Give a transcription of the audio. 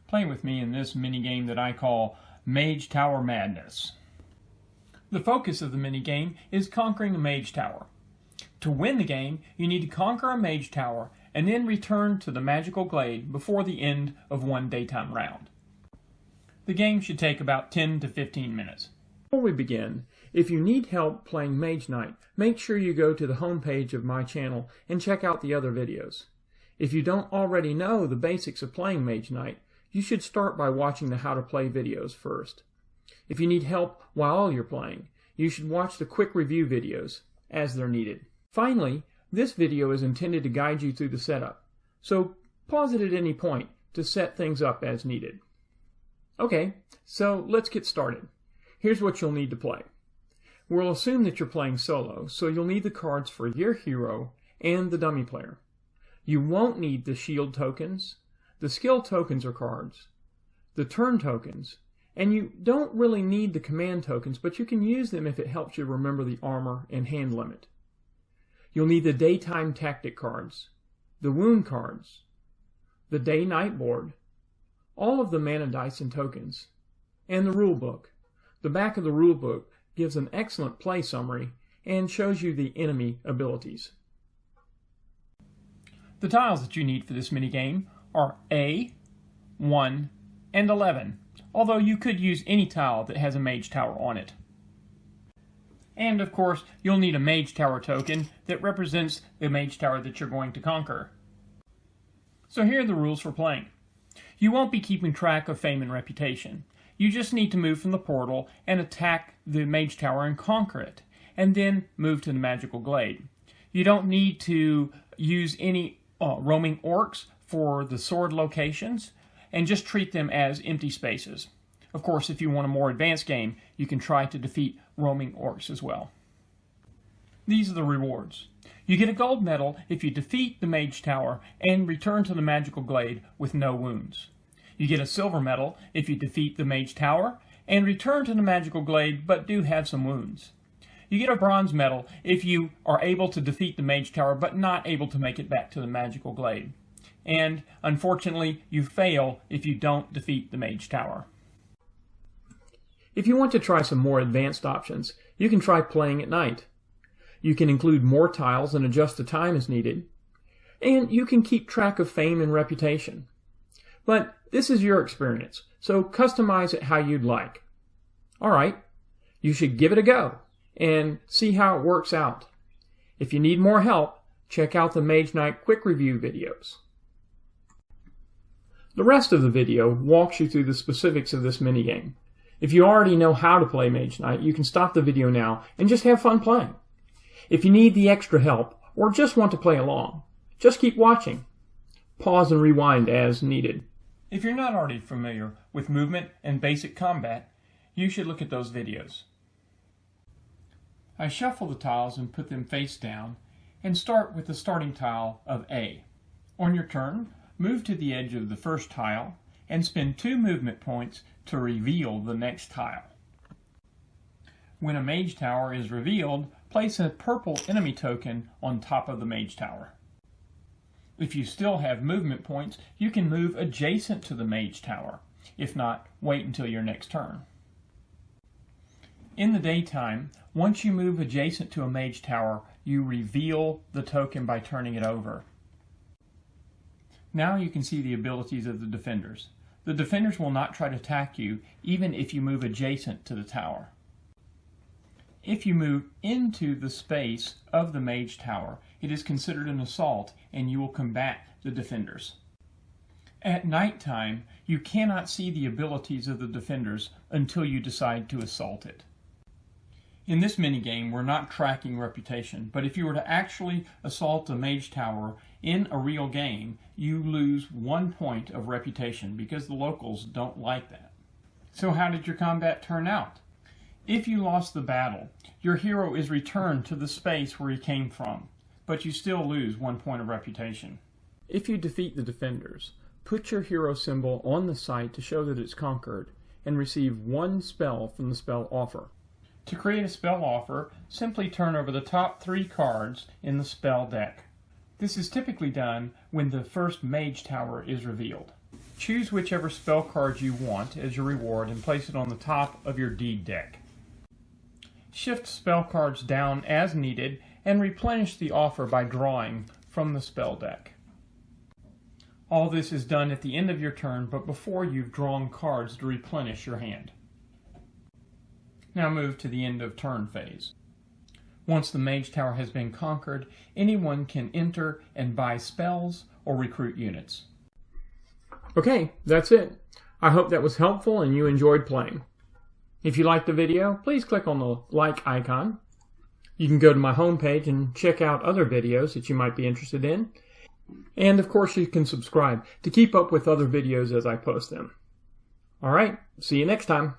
Play with me in this mini-game that I call Mage Tower Madness. The focus of the mini-game is conquering a mage tower. To win the game, you need to conquer a mage tower and then return to the magical glade before the end of one daytime round. The game should take about 10 to 15 minutes. Before we begin, if you need help playing Mage Knight, make sure you go to the home page of my channel and check out the other videos. If you don't already know the basics of playing Mage Knight, you should start by watching the How to Play videos first. If you need help while you're playing, you should watch the quick review videos as they're needed. Finally, this video is intended to guide you through the setup, so pause it at any point to set things up as needed. Okay, so let's get started. Here's what you'll need to play. We'll assume that you're playing solo, so you'll need the cards for your hero and the dummy player. You won't need the shield tokens, the skill tokens or cards, the turn tokens, and you don't really need the command tokens, but you can use them if it helps you remember the armor and hand limit. You'll need the daytime tactic cards, the wound cards, the day-night board, all of the mana dice and tokens, and the rule book. The back of the rule book gives an excellent play summary and shows you the enemy abilities. The tiles that you need for this minigame are A, 1, and 11, although you could use any tile that has a mage tower on it. And of course, you'll need a mage tower token that represents the mage tower that you're going to conquer. So here are the rules for playing. You won't be keeping track of fame and reputation. You just need to move from the portal and attack the mage tower and conquer it, and then move to the magical glade. You don't need to use any roaming orcs for the sword locations, and just treat them as empty spaces. Of course, if you want a more advanced game, you can try to defeat roaming orcs as well. These are the rewards. You get a gold medal if you defeat the mage tower and return to the magical glade with no wounds. You get a silver medal if you defeat the mage tower and return to the magical glade but do have some wounds. You get a bronze medal if you are able to defeat the mage tower but not able to make it back to the magical glade. And unfortunately, you fail if you don't defeat the mage tower. If you want to try some more advanced options, you can try playing at night. You can include more tiles and adjust the time as needed, and you can keep track of fame and reputation. But this is your experience, so customize it how you'd like. Alright, you should give it a go and see how it works out. If you need more help, check out the Mage Knight quick review videos. The rest of the video walks you through the specifics of this minigame. If you already know how to play Mage Knight, you can stop the video now and just have fun playing. If you need the extra help or just want to play along, just keep watching. Pause and rewind as needed. If you're not already familiar with movement and basic combat, you should look at those videos. I shuffle the tiles and put them face down and start with the starting tile of A. On your turn, move to the edge of the first tile and spend 2 movement points to reveal the next tile. When a mage tower is revealed, place a purple enemy token on top of the mage tower. If you still have movement points, you can move adjacent to the mage tower. If not, wait until your next turn. In the daytime, once you move adjacent to a mage tower, you reveal the token by turning it over. Now you can see the abilities of the defenders. The defenders will not try to attack you even if you move adjacent to the tower. If you move into the space of the mage tower, it is considered an assault and you will combat the defenders. At nighttime, you cannot see the abilities of the defenders until you decide to assault it. In this minigame, we're not tracking reputation, but if you were to actually assault a mage tower in a real game, you lose 1 point of reputation because the locals don't like that. So how did your combat turn out? If you lost the battle, your hero is returned to the space where he came from, but you still lose 1 point of reputation. If you defeat the defenders, put your hero symbol on the site to show that it's conquered, and receive 1 spell from the spell offer. To create a spell offer, simply turn over the top 3 cards in the spell deck. This is typically done when the first mage tower is revealed. Choose whichever spell card you want as your reward and place it on the top of your deed deck. Shift spell cards down as needed and replenish the offer by drawing from the spell deck. All this is done at the end of your turn, but before you've drawn cards to replenish your hand. Now move to the end of turn phase. Once the Mage Tower has been conquered, anyone can enter and buy spells or recruit units. Okay, that's it. I hope that was helpful and you enjoyed playing. If you liked the video, please click on the like icon. You can go to my homepage and check out other videos that you might be interested in. And of course you can subscribe to keep up with other videos as I post them. Alright, see you next time.